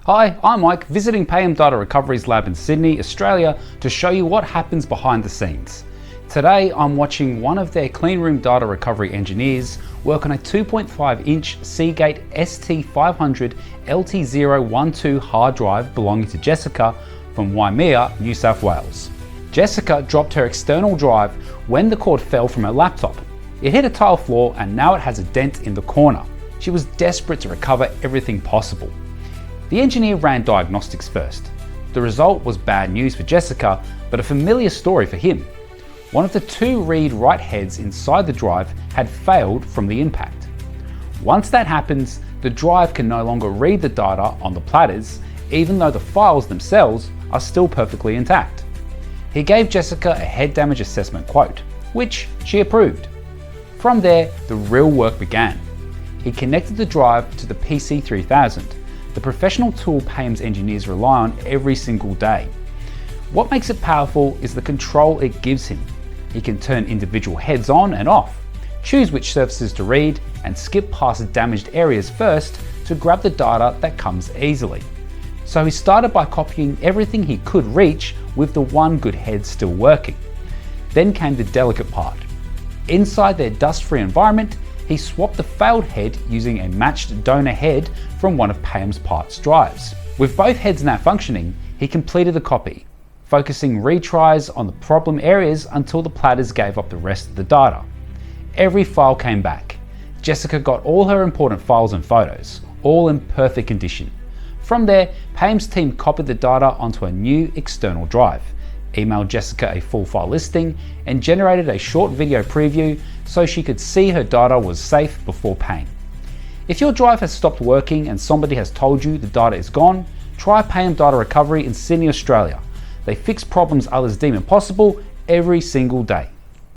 Hi, I'm Mike, visiting Payam Data Recovery's lab in Sydney, Australia, to show you what happens behind the scenes. Today, I'm watching one of their cleanroom data recovery engineers work on a 2.5-inch Seagate ST500 LT012 hard drive belonging to Jessica from Waimea, New South Wales. Jessica dropped her external drive when the cord fell from her laptop. It hit a tile floor and now it has a dent in the corner. She was desperate to recover everything possible. The engineer ran Diagnostics first. The result was bad news for Jessica, but a familiar story for him. One of the two read write heads inside the drive had failed from the impact. Once that happens, the drive can no longer read the data on the platters, even though the files themselves are still perfectly intact. He gave Jessica a head damage assessment quote, which she approved. From there, the real work began. He connected the drive to the PC3000, the professional tool Payam's engineers rely on every single day. What makes it powerful is the control it gives him. He can turn individual heads on and off, choose which surfaces to read, and skip past damaged areas first to grab the data that comes easily. So he started by copying everything he could reach with the one good head still working. Then came the delicate part. Inside their dust-free environment, he swapped the failed head using a matched donor head from one of Payam's parts drives. With both heads now functioning, he completed the copy, focusing retries on the problem areas until the platters gave up the rest of the data. Every file came back. Jessica got all her important files and photos, all in perfect condition. From there, Payam's team copied the data onto a new external drive, emailed Jessica a full file listing, and generated a short video preview so she could see her data was safe before paying. If your drive has stopped working and somebody has told you the data is gone, try Payam Data Recovery in Sydney, Australia. They fix problems others deem impossible every single day.